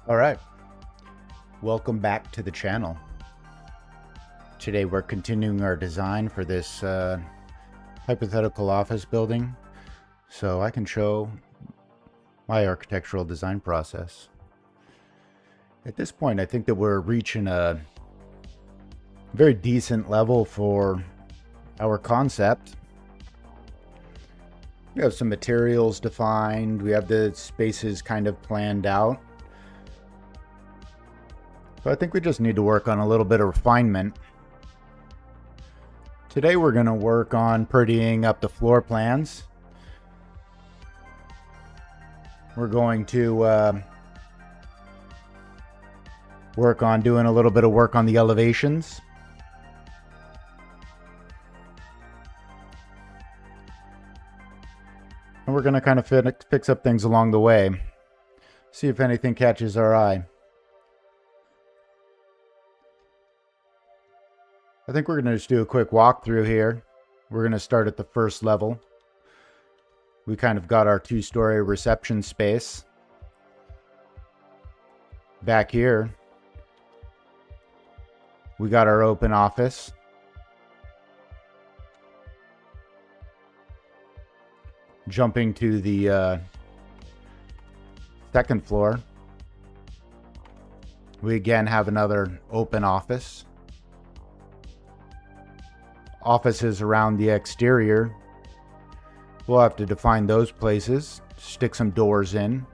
All right, welcome back to the channel. Today we're continuing our design for this hypothetical office building, so I can show my architectural design process. At this point, I think that we're reaching a very decent level for our concept. We have some materials defined, we have the spaces kind of planned out. So I think we just need to work on a little bit of refinement. Today we're going to work on prettying up the floor plans. We're going to work on doing a little bit of work on the elevations. And we're going to kind of fix up things along the way. See if anything catches our eye. I think we're going to just do a quick walkthrough here. We're going to start at the first level. We kind of got our two-story reception space. Back here, we got our open office. Jumping to the second floor, we again have another open office. Offices around the exterior, we'll have to define those places, stick some doors in.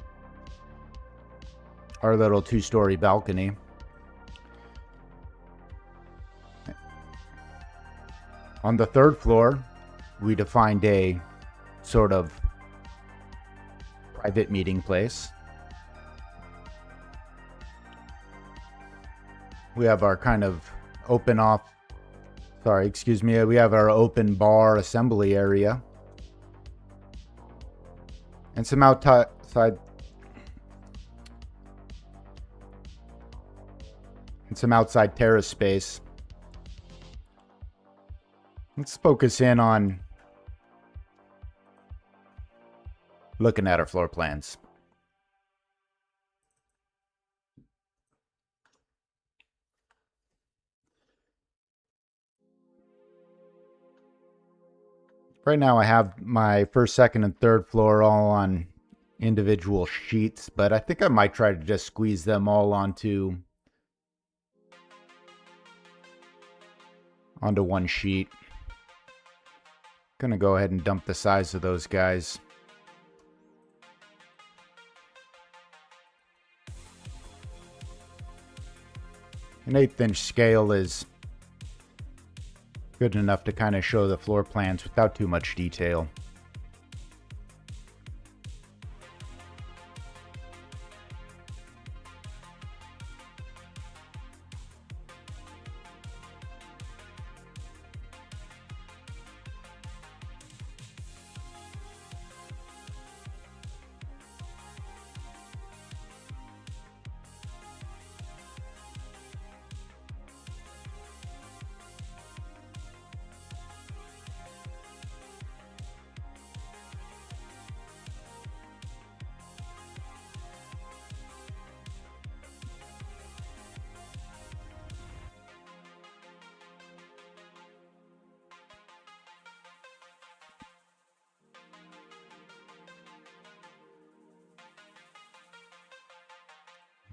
Our little two-story balcony. On the third floor, we defined a sort of private meeting place. We have our kind of open off, we have our open bar assembly area. And some outside terrace space. Let's focus in on looking at our floor plans. Right now I have my first, second, and third floor all on individual sheets, but I think I might try to just squeeze them all onto one sheet. Gonna go ahead and dump the size of those guys. An 1/8" scale is good enough to kind of show the floor plans without too much detail.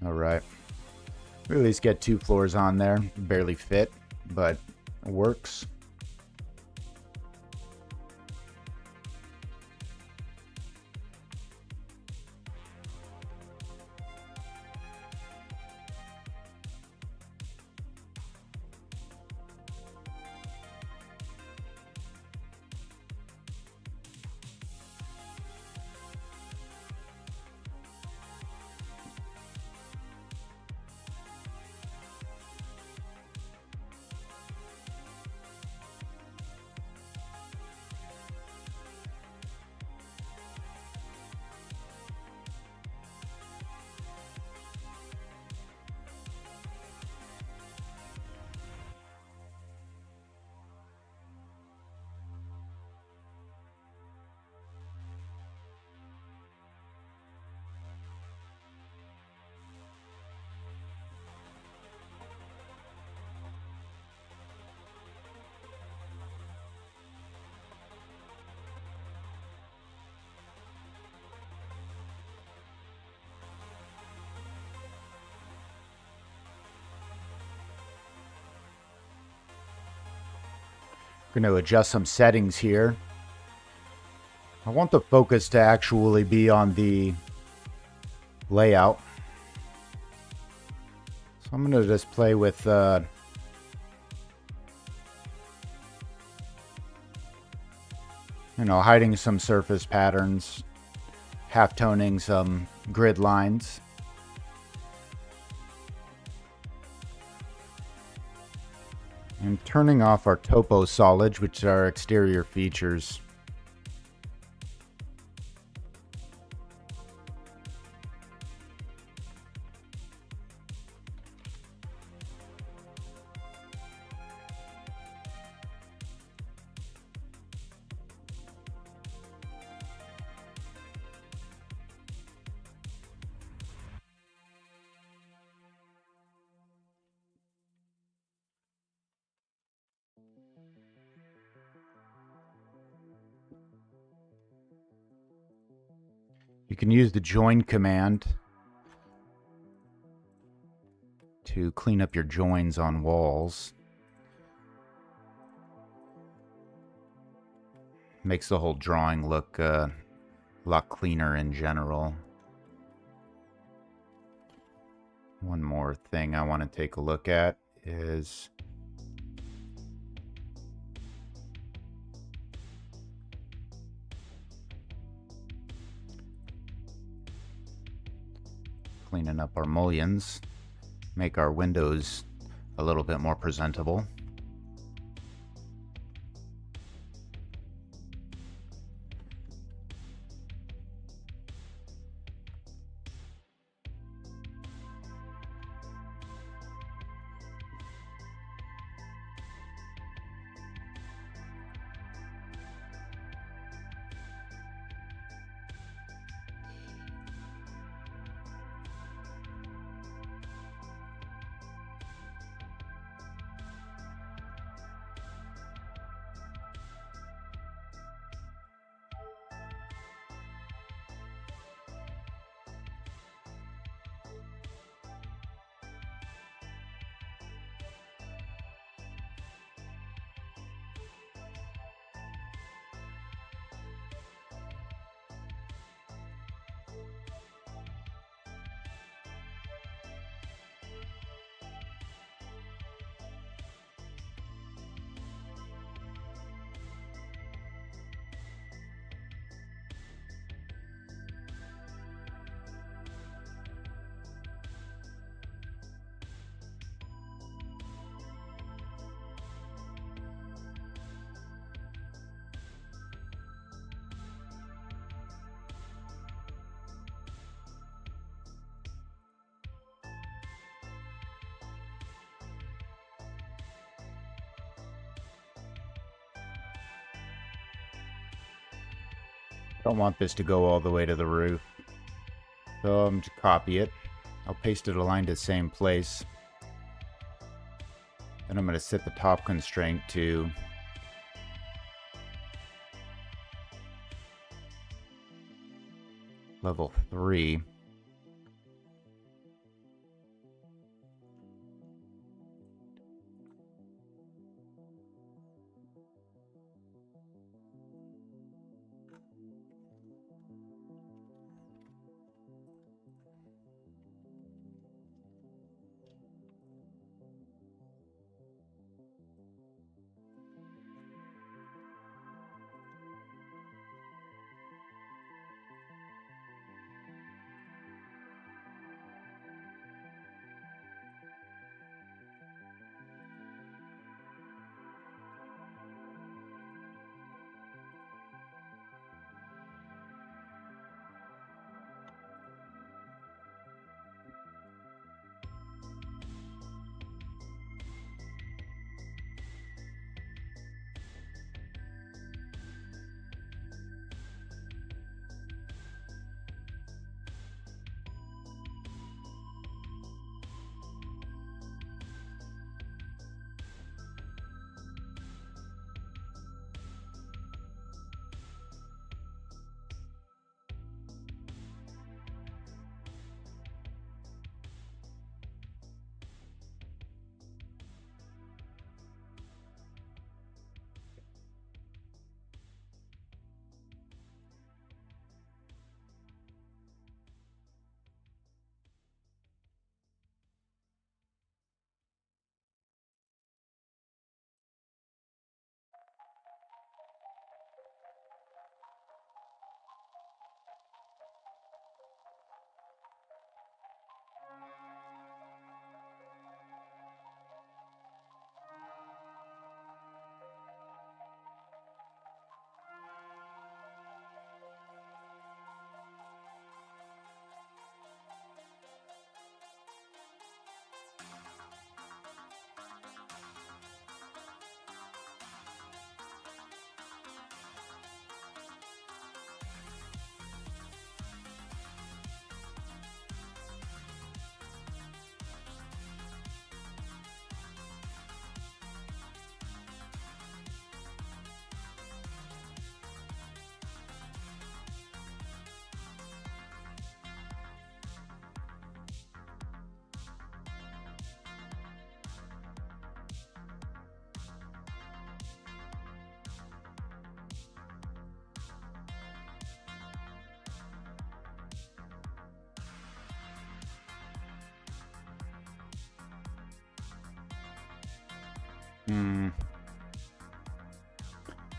All right. We at least get 2 floors on there. Barely fit, but it works. Going to adjust some settings here. I want the focus to actually be on the layout. So I'm going to just play with hiding some surface patterns, half-toning some grid lines. And turning off our topo solids, which are our exterior features. You can use the join command to clean up your joins on walls. Makes the whole drawing look a lot cleaner in general. One more thing I want to take a look at is cleaning up our mullions, make our windows a little bit more presentable. Don't want this to go all the way to the roof, so I'm going to copy it. I'll paste it aligned to the same place. Then I'm going to set the top constraint to level 3.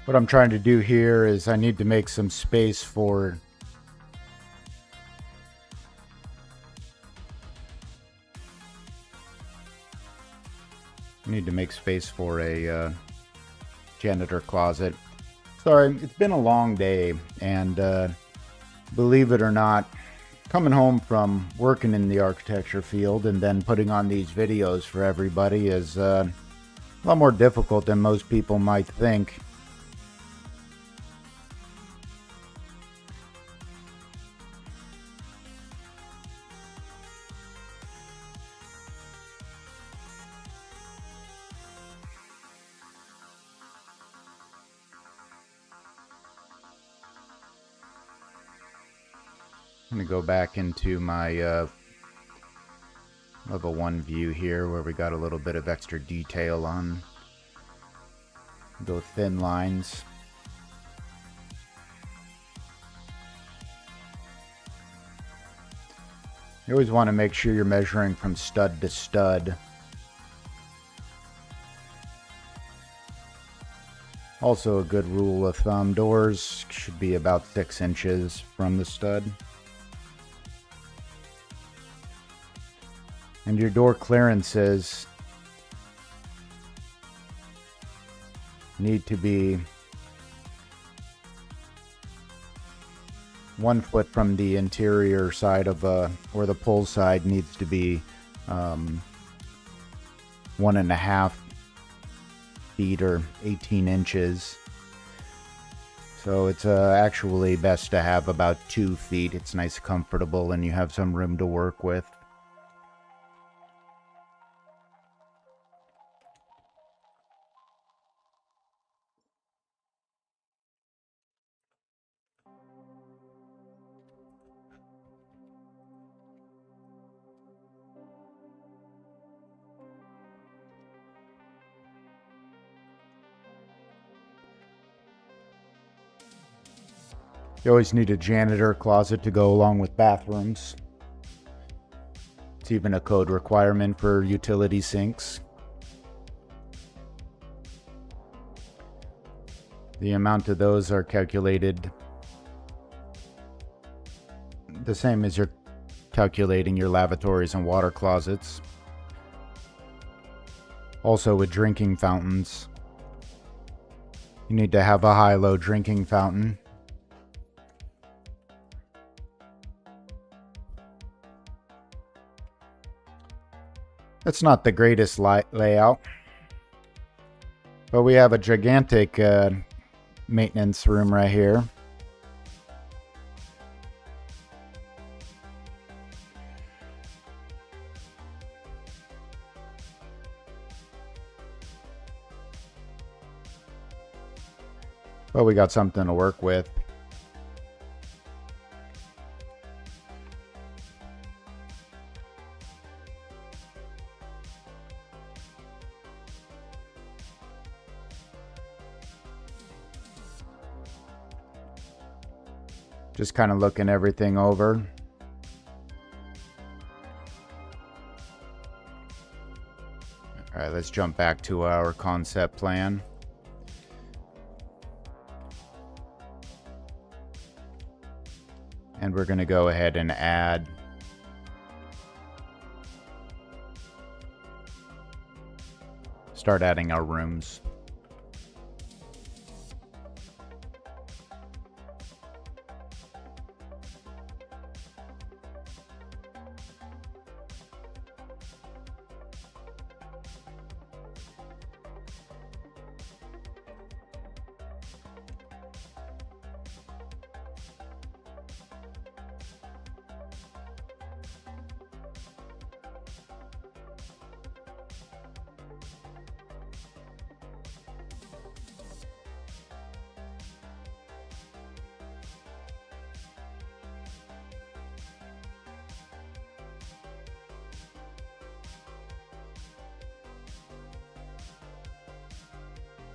What I'm trying to do here is I need to make some space for a janitor closet. Sorry, it's been a long day, and believe it or not, coming home from working in the architecture field and then putting on these videos for everybody is a lot more difficult than most people might think. I'm going to go back into my level 1 view here where we got a little bit of extra detail on those thin lines. You always want to make sure you're measuring from stud to stud. Also a good rule of thumb, doors should be about 6 inches from the stud. And your door clearances need to be 1 foot from the interior side of or the pull side needs to be 1.5 feet or 18 inches. So it's actually best to have about 2 feet. It's nice, comfortable, and you have some room to work with. You always need a janitor closet to go along with bathrooms. It's even a code requirement for utility sinks. The amount of those are calculated the same as you're calculating your lavatories and water closets. Also with drinking fountains, you need to have a high-low drinking fountain. It's not the greatest layout, but we have a gigantic maintenance room right here. But we got something to work with. Just kind of looking everything over. All right, let's jump back to our concept plan. And we're going to go ahead and start adding our rooms.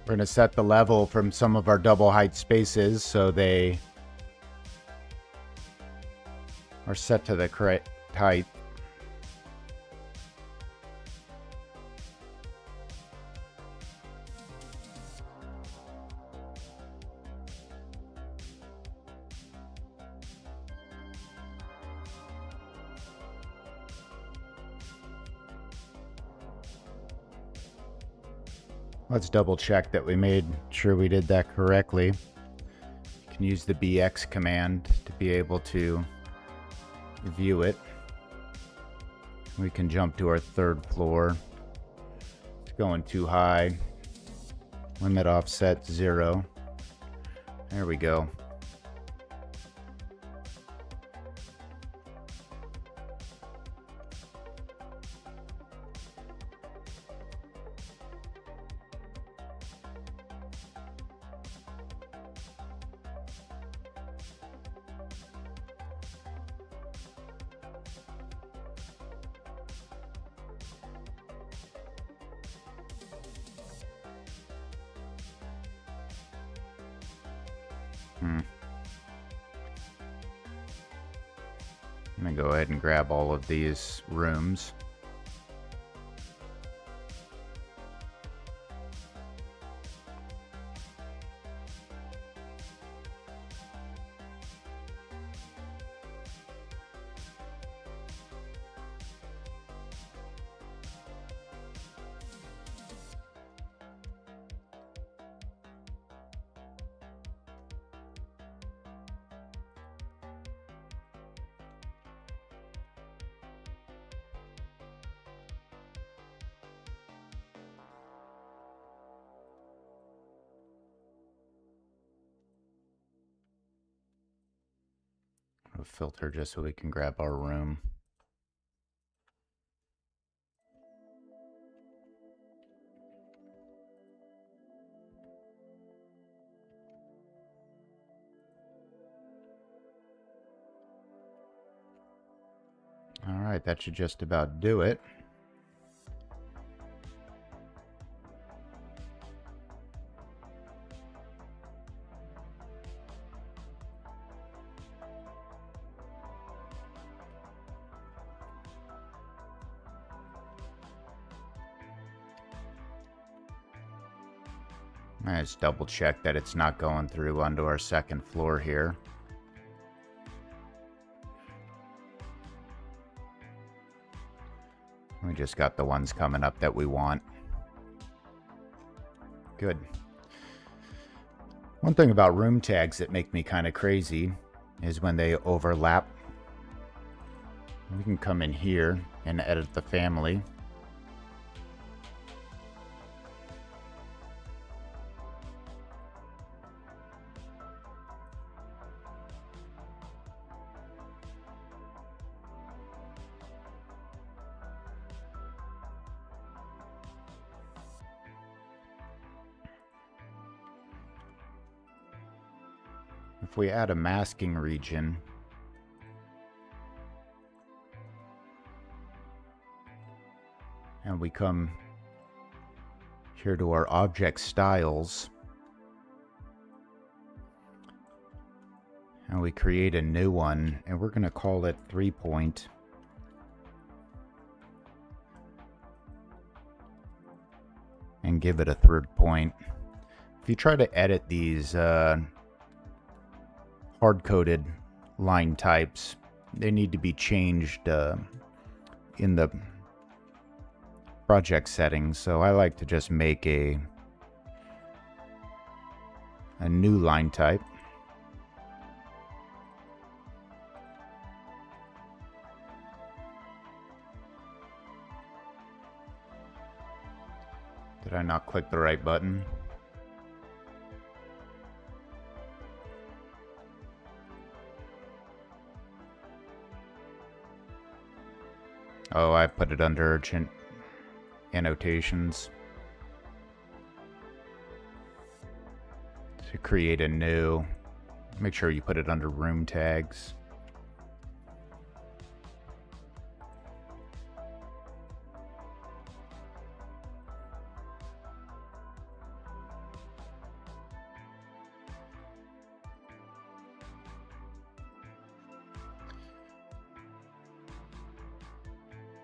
We're going to set the level from some of our double height spaces so they are set to the correct height. Let's double check that we made sure we did that correctly. You can use the BX command to be able to view it. We can jump to our third floor. It's going too high. Limit offset 0. There we go. I'm going to go ahead and grab all of these rooms. A filter just so we can grab our room. All right, that should just about do it. Let's double check that it's not going through onto our second floor here. We just got the ones coming up that we want. Good. One thing about room tags that make me kind of crazy is when they overlap. We can come in here and edit the family. If we add a masking region, and we come here to our object styles, and we create a new one, and we're going to call it 3-point. And give it a third point. If you try to edit these hard-coded line types, they need to be changed in the project settings. So I like to just make a new line type. Did I not click the right button? Oh, I put it under annotations to create a new. Make sure you put it under room tags.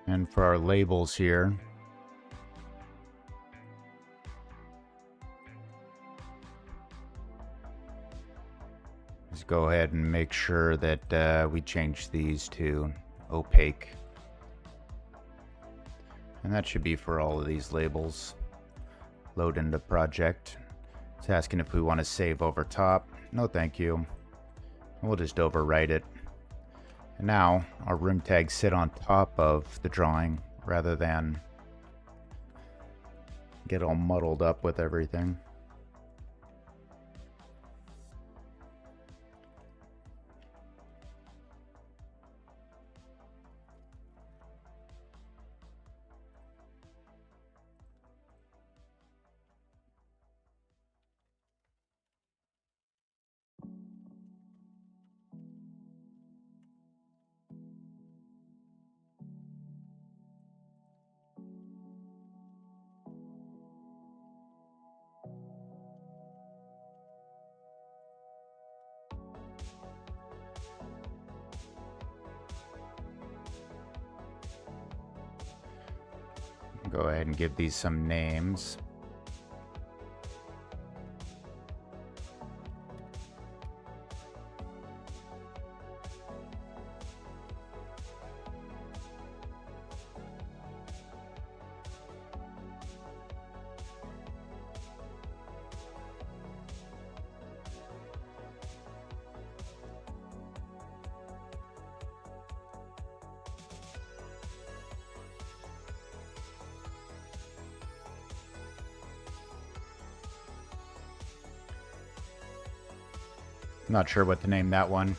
And for our labels here, let's go ahead and make sure that we change these to opaque. And that should be for all of these labels. load into project. It's asking if we want to save over top. No, thank you. We'll just overwrite it. And now our room tags sit on top of the drawing rather than get all muddled up with everything. Go ahead and give these some names. Not sure what to name that one.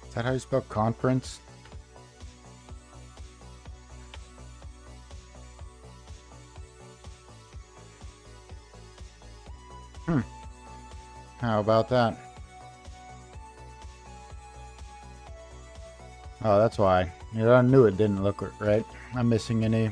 Is that how you spell conference? How about that? Oh, that's why. Yeah, I knew it didn't look right. I'm missing an E.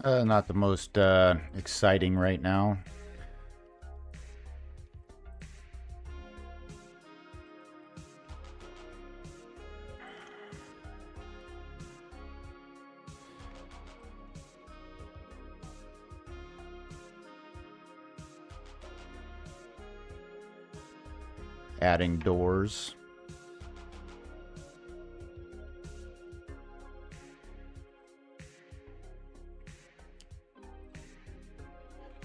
Not the most exciting right now. adding doors.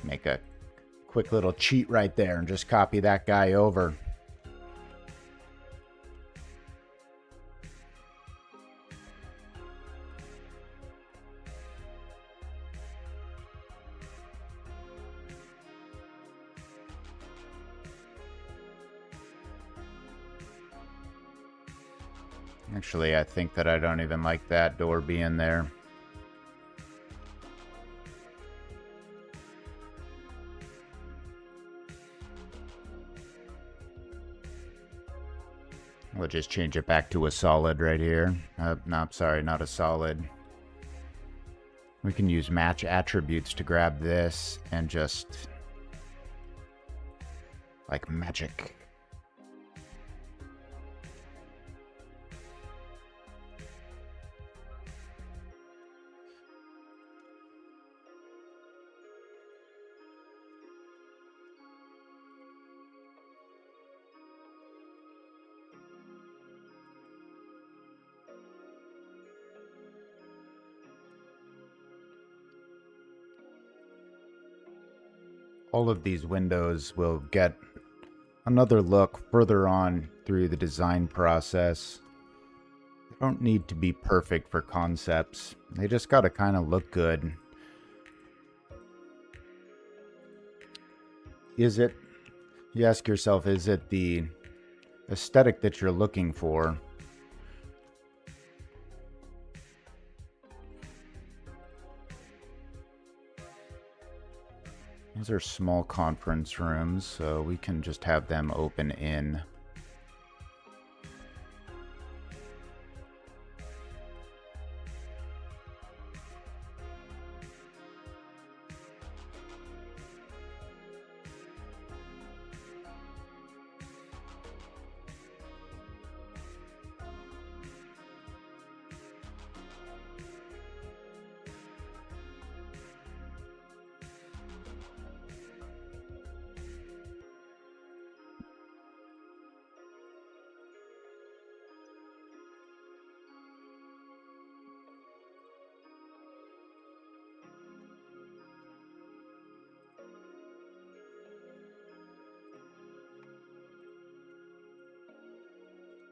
Make a quick little cheat right there and just copy that guy over. Actually, I think that I don't even like that door being there. We'll just change it back to a solid right here. No, sorry, not a solid. We can use match attributes to grab this and just like magic. All of these windows will get another look further on through the design process. They don't need to be perfect for concepts. They just gotta kind of look good. Is it, you ask yourself, is it the aesthetic that you're looking for? These are small conference rooms, so we can just have them open in.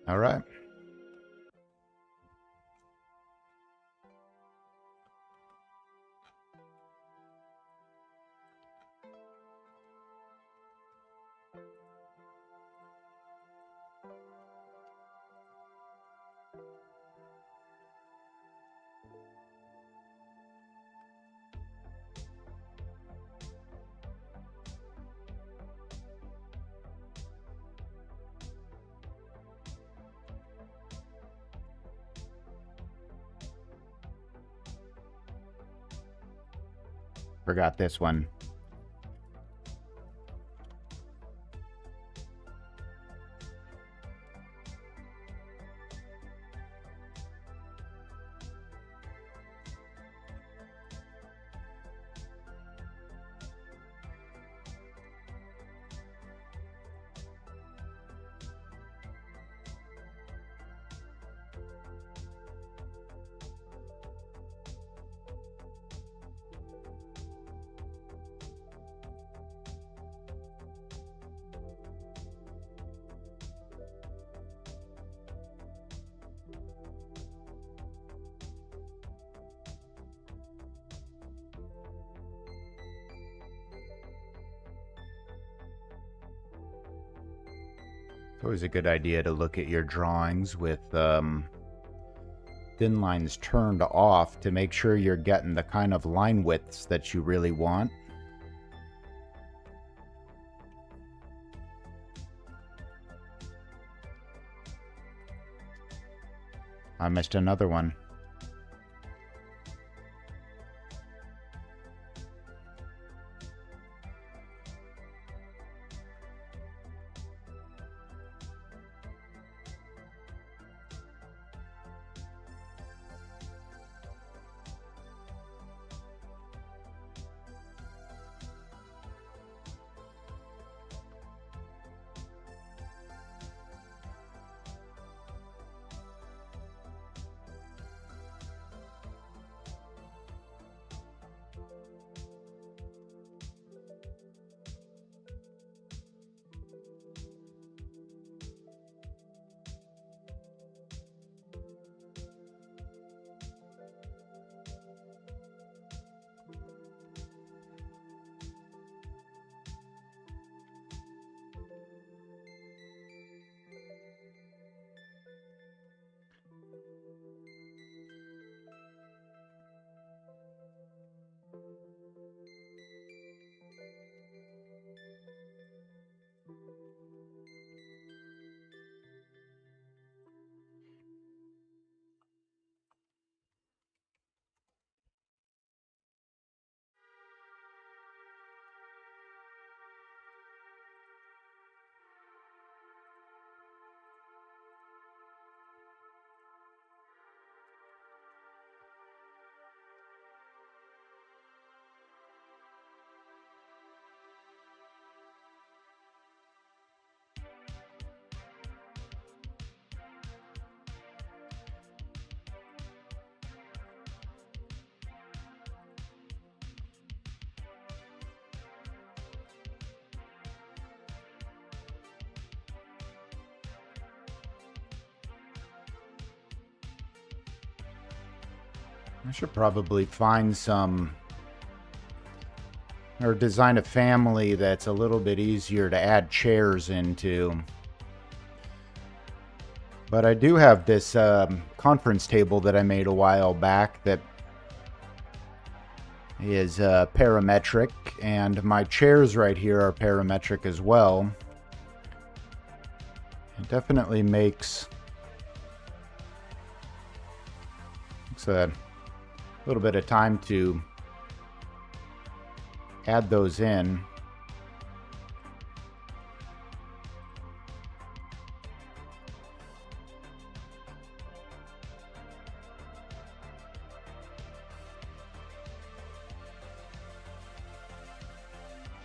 All right. Forgot this one. It's always a good idea to look at your drawings with thin lines turned off to make sure you're getting the kind of line widths that you really want. I missed another one. I should probably find some, or design a family that's a little bit easier to add chairs into. But I do have this conference table that I made a while back that is parametric, and my chairs right here are parametric as well. It definitely makes a little bit of time to add those in.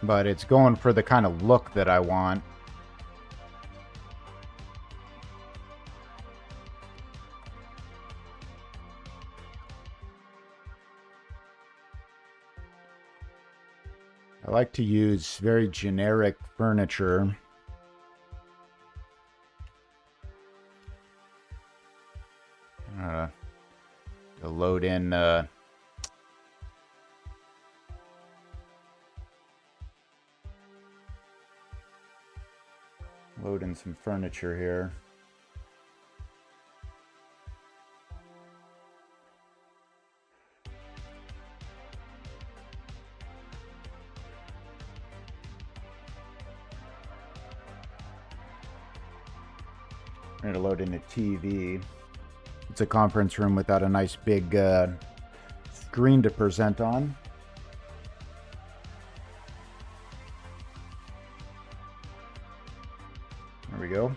But it's going for the kind of look that I want. I like to use very generic furniture. To load in some furniture here. I'm going to load in a TV. It's a conference room without a nice big screen to present on. There we go.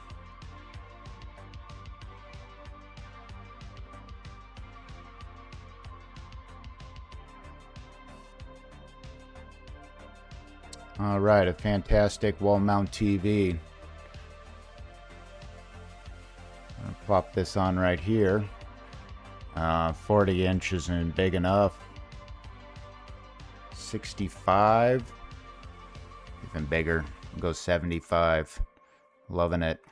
All right, a fantastic wall mount TV. I'll plop this on right here. 40 inches and big enough. 65. Even bigger. I'll go 75. Loving it.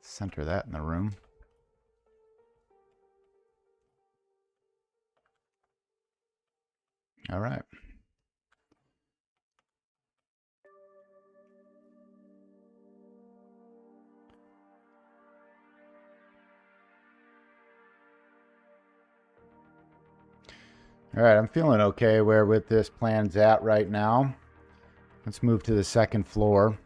Center that in the room. All right. All right, I'm feeling okay where this plan's at right now. Let's move to the second floor.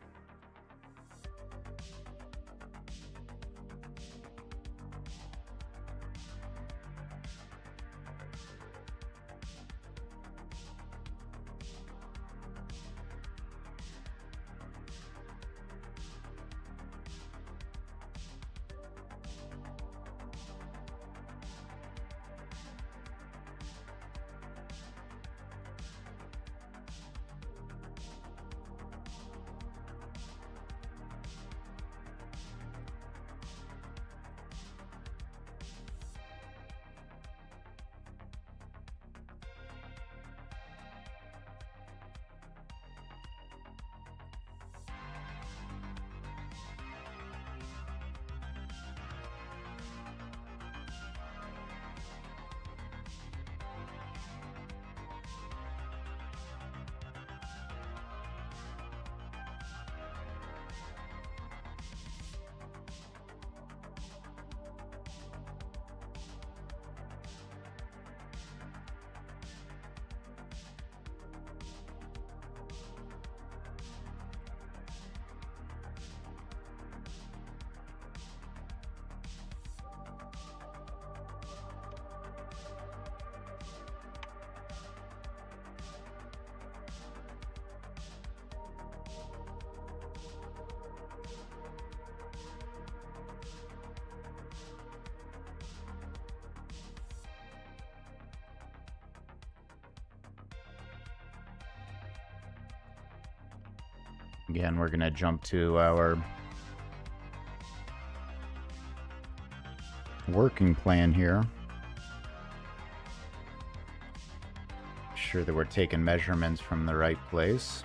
Again, we're going to jump to our working plan here. sure that we're taking measurements from the right place.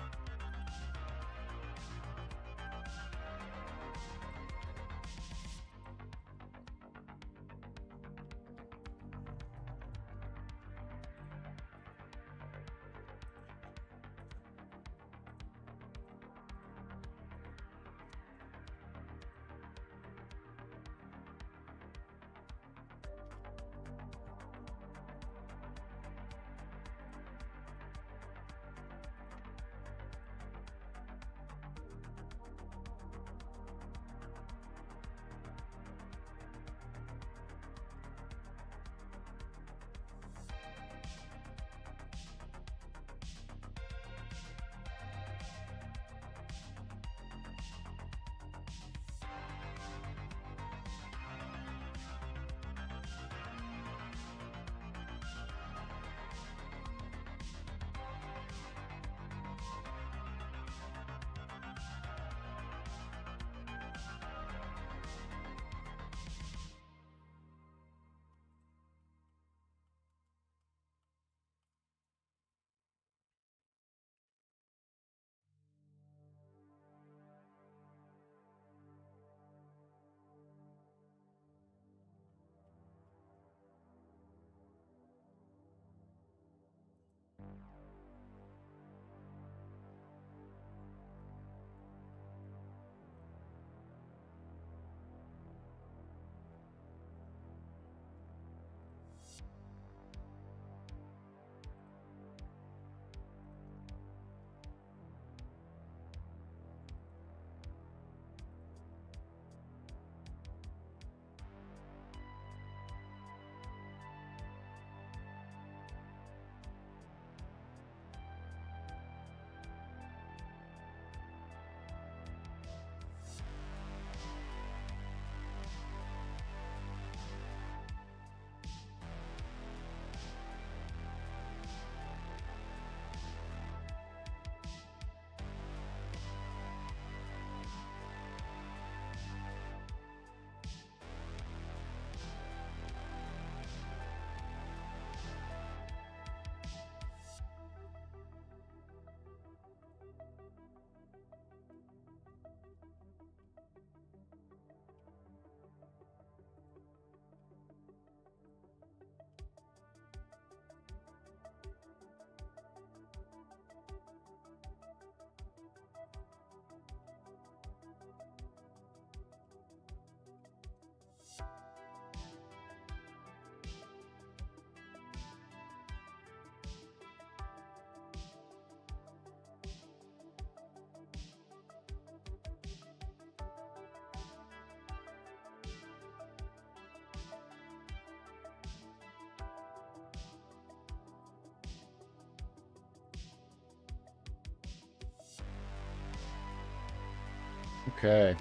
Okay.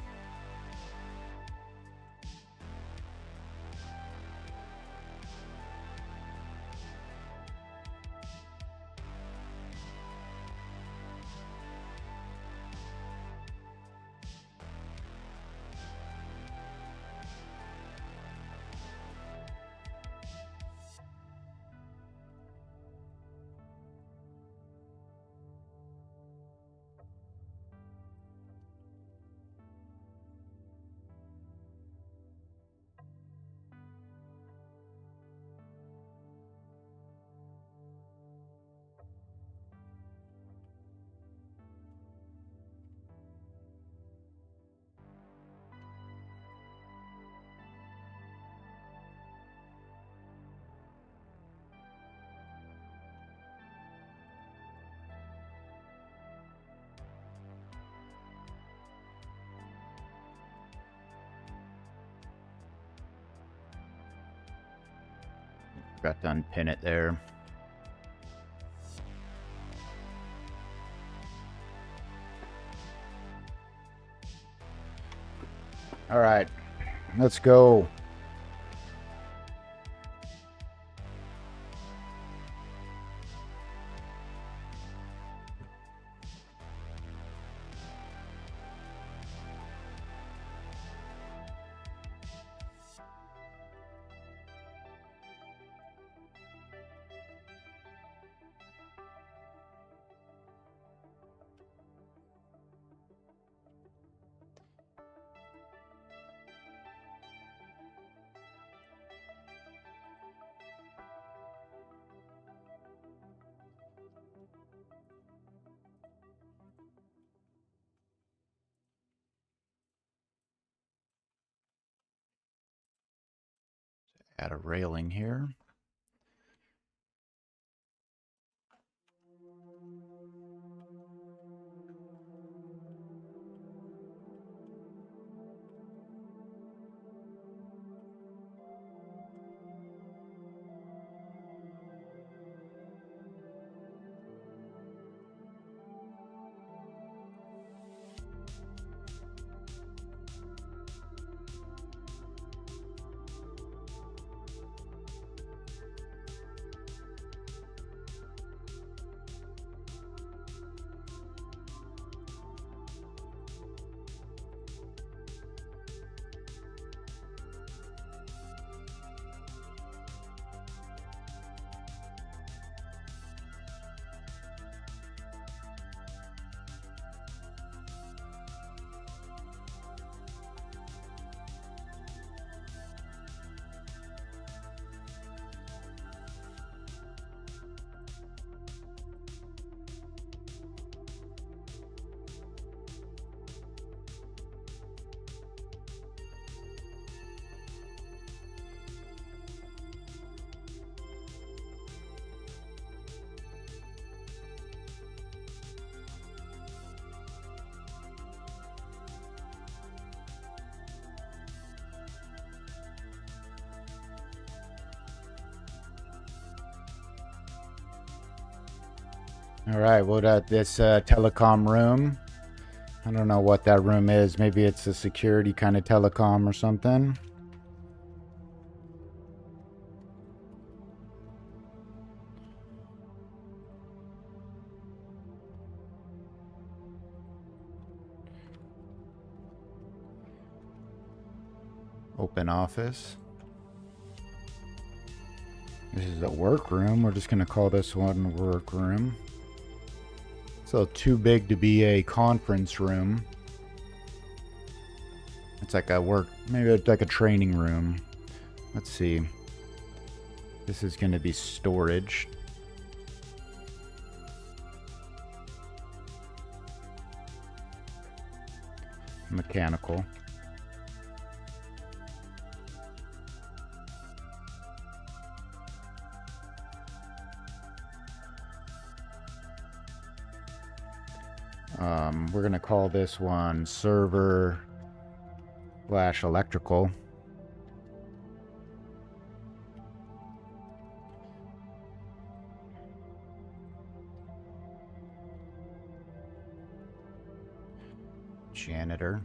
Forgot to unpin it there. All right, let's go. Add a railing here. All right, what this telecom room? I don't know what that room is. Maybe it's a security kind of telecom or something. Open office. This is a workroom. We're just going to call this one workroom. So too big to be a conference room. It's like a maybe it's like a training room. Let's see. This is going to be storage. Mechanical. We're going to call this one server / electrical. Janitor.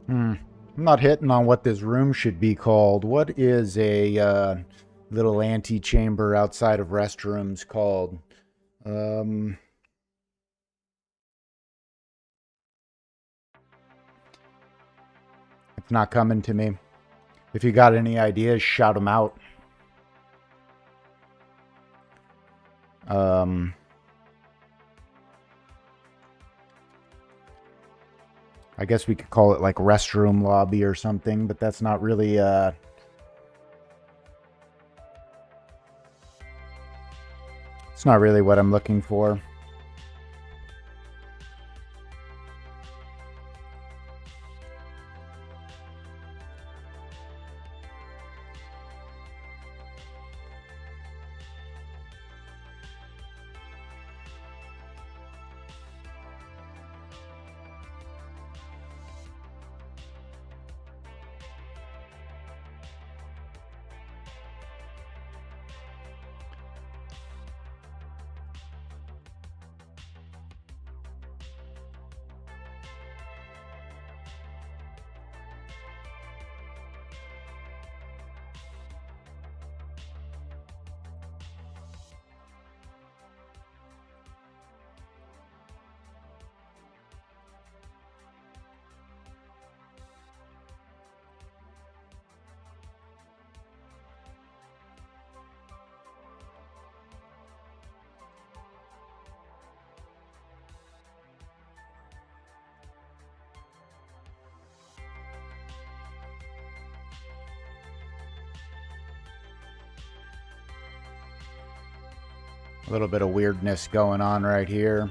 I'm not hitting on what this room should be called. What is a little antechamber outside of restrooms called? It's not coming to me. If you got any ideas, shout them out. I guess we could call it like restroom lobby or something, but that's not really it's not really what I'm looking for. A little bit of weirdness going on right here.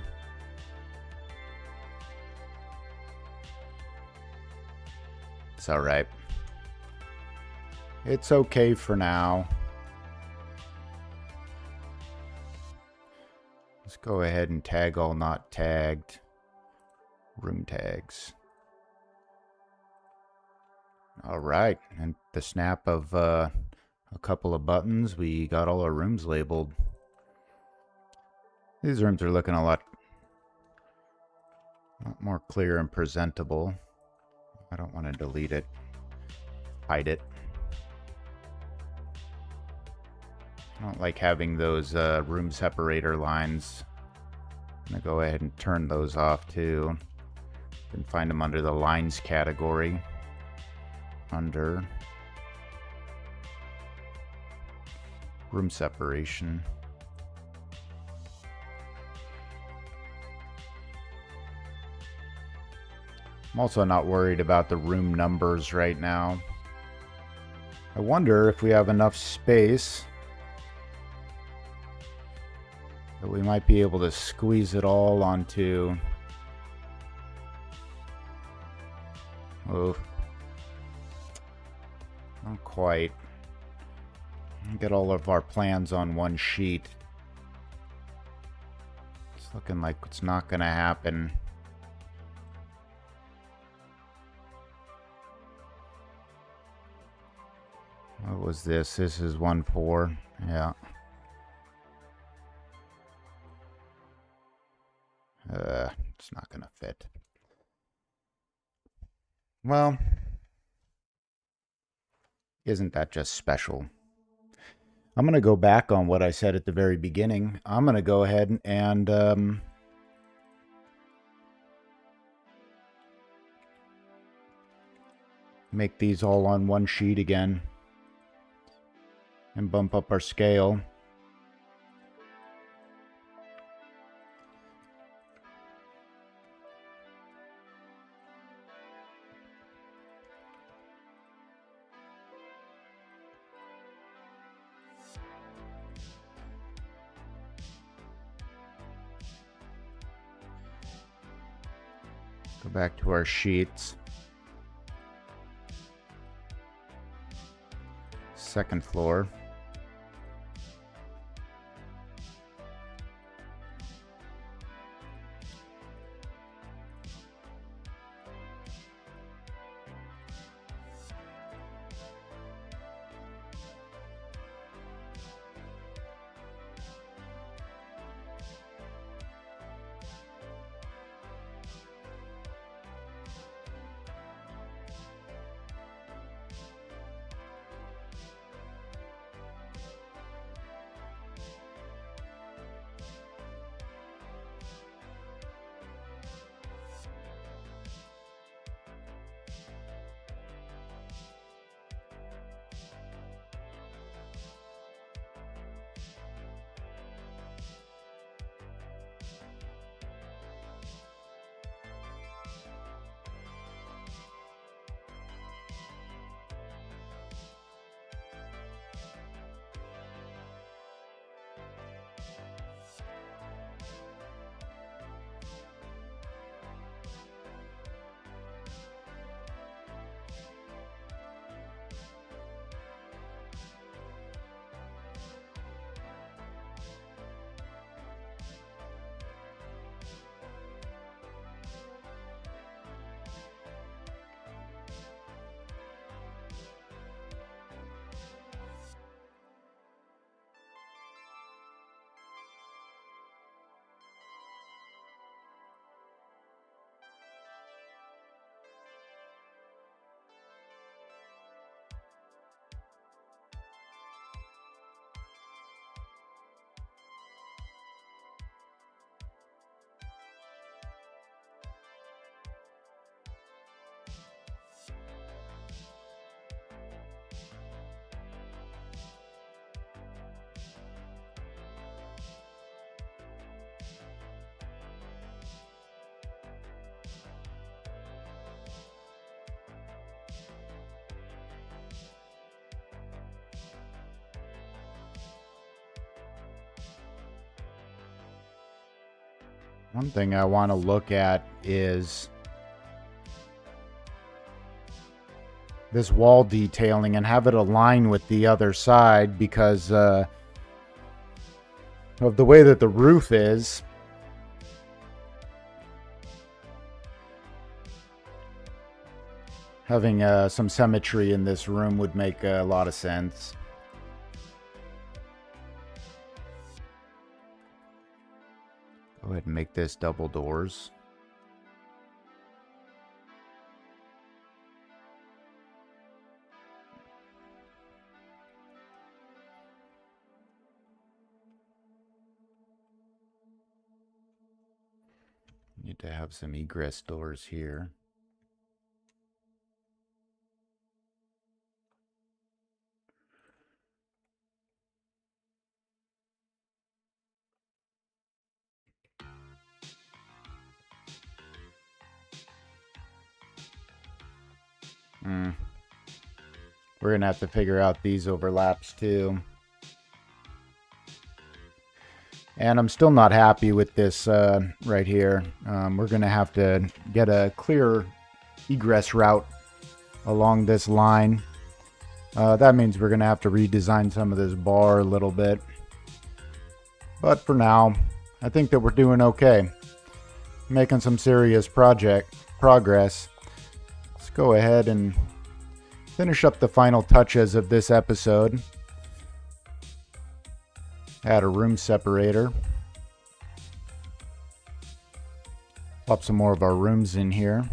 It's all right. It's okay for now. Let's go ahead and tag all not tagged room tags. All right, and the snap of a couple of buttons, we got all our rooms labeled. These rooms are looking a lot more clear and presentable. I don't want to delete it. Hide it. I don't like having those room separator lines. I'm going to go ahead and turn those off too. You can find them under the lines category. Under room separation. I'm also not worried about the room numbers right now. I wonder if we have enough space that we might be able to squeeze it all onto... Oh, not quite. Get all of our plans on one sheet. It's looking like it's not going to happen. What was this? This is 1.4. Yeah. It's not going to fit. Well, isn't that just special? I'm going to go back on what I said at the very beginning. I'm going to go ahead and make these all on one sheet again and bump up our scale. Go back to our sheets. Second floor. One thing I want to look at is this wall detailing and have it align with the other side because of the way that the roof is. Having some symmetry in this room would make a lot of sense. Go ahead and make this double doors. Need to have some egress doors here. We're gonna have to figure out these overlaps too. And I'm still not happy with this right here. We're gonna have to get a clear egress route along this line. That means we're gonna have to redesign some of this bar a little bit. But for now, I think that we're doing okay. Making some serious progress. Let's go ahead and finish up the final touches of this episode. Add a room separator. Plop some more of our rooms in here.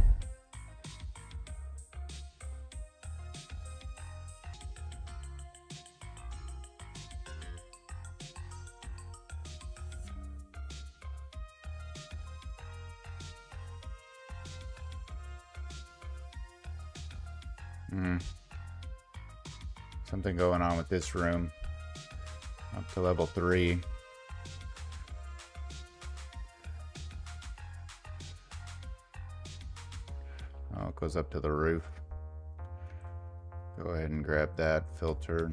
Something going on with this room. Up to level 3. Oh, it goes up to the roof. Go ahead and grab that filter.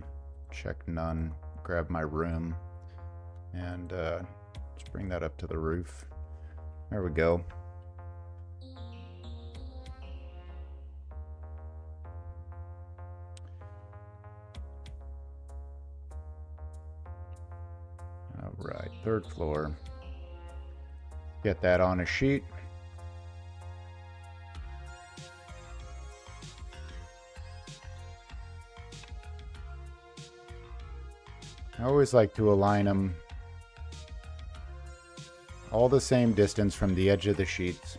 Check none. Grab my room. And let's bring that up to the roof. There we go. Alright, 3rd floor. Get that on a sheet. I always like to align them all the same distance from the edge of the sheets.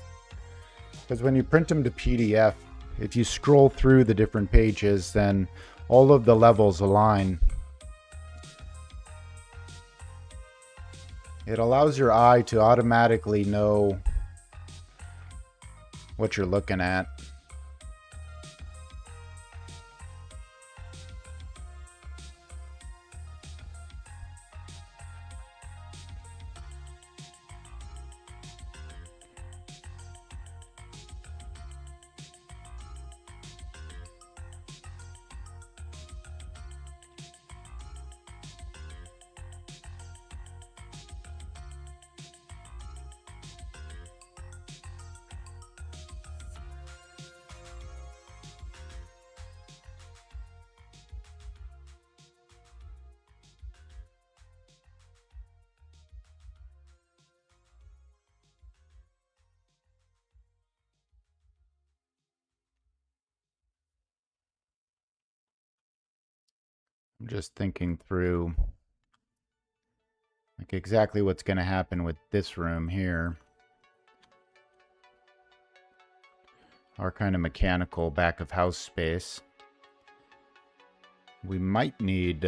Because when you print them to PDF, if you scroll through the different pages, then all of the levels align. It allows your eye to automatically know what you're looking at. I'm just thinking through like exactly what's going to happen with this room here. Our kind of mechanical back of house space. We might need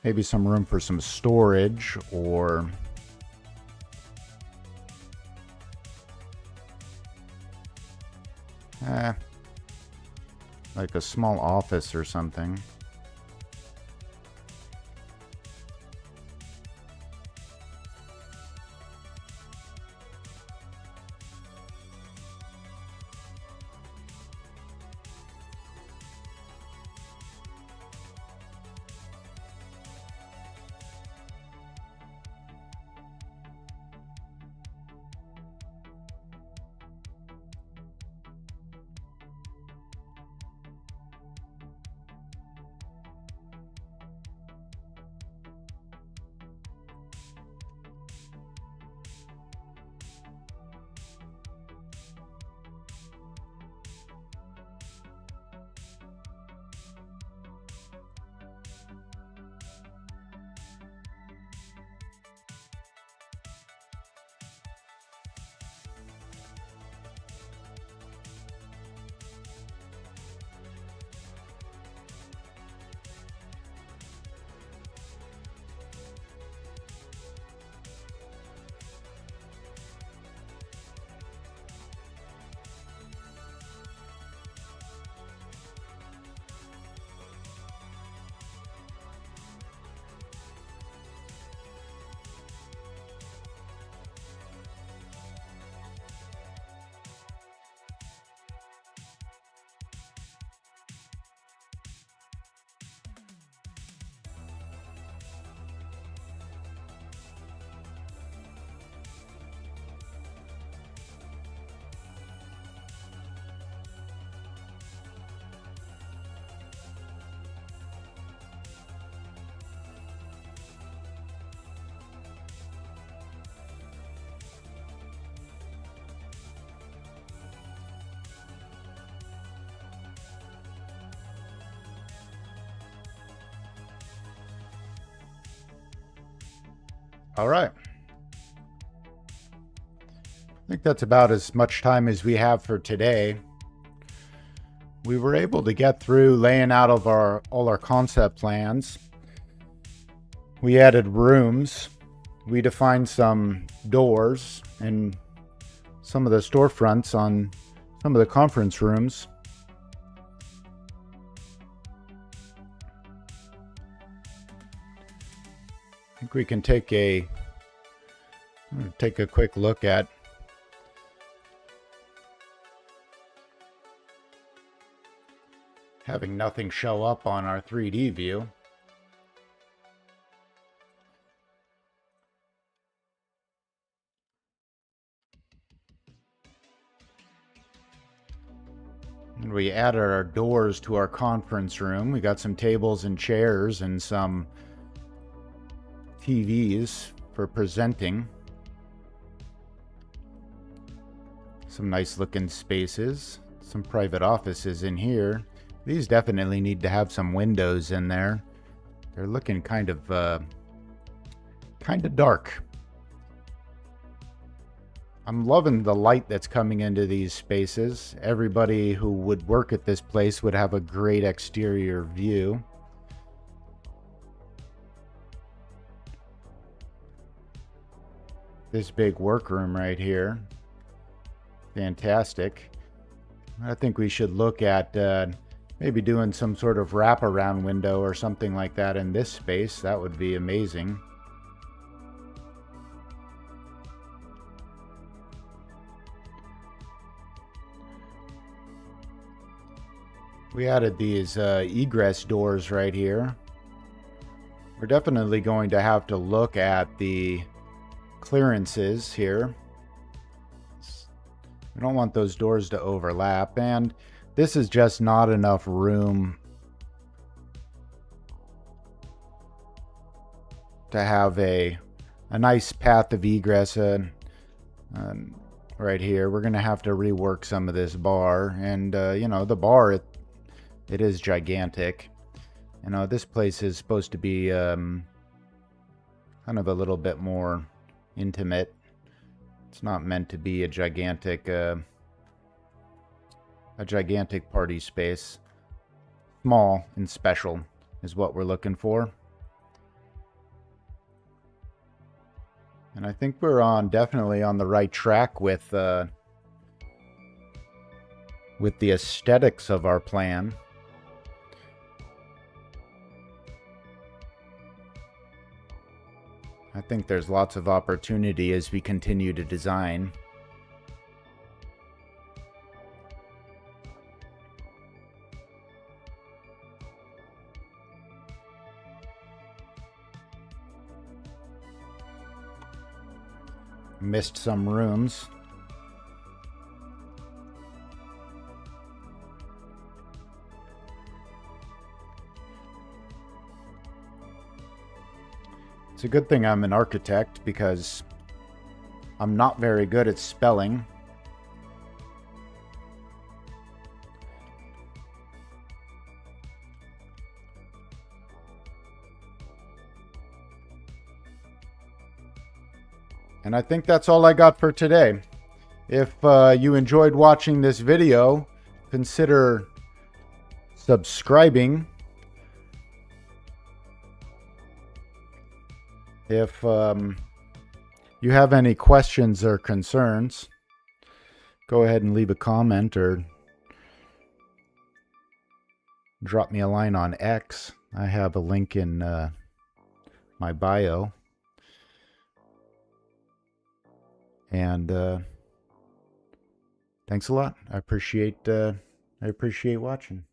maybe some room for some storage or like a small office or something. All right. I think that's about as much time as we have for today. We were able to get through laying out of all our concept plans. We added rooms. We defined some doors and some of the storefronts on some of the conference rooms. I think we can take a quick look at having nothing show up on our 3D view. And we added our doors to our conference room. We got some tables and chairs and some TVs for presenting. Some nice looking spaces. Some private offices in here. These definitely need to have some windows in there. They're looking kind of dark. I'm loving the light that's coming into these spaces. Everybody who would work at this place would have a great exterior view. This big workroom right here. Fantastic. I think we should look at maybe doing some sort of wraparound window or something like that in this space. That would be amazing. We added these egress doors right here. We're definitely going to have to look at the clearances here. We don't want those doors to overlap, and this is just not enough room to have a nice path of egress right here. We're going to have to rework some of this bar, and you know, the bar, it is gigantic. You know, this place is supposed to be kind of a little bit more intimate. It's not meant to be a gigantic party space. Small and special is what we're looking for. And I think we're definitely on the right track with the aesthetics of our plan. I think there's lots of opportunity as we continue to design. Missed some rooms. It's a good thing I'm an architect because I'm not very good at spelling. And I think that's all I got for today. If you enjoyed watching this video, consider subscribing. If you have any questions or concerns, go ahead and leave a comment or drop me a line on X. I have a link in my bio. And thanks a lot. I appreciate watching.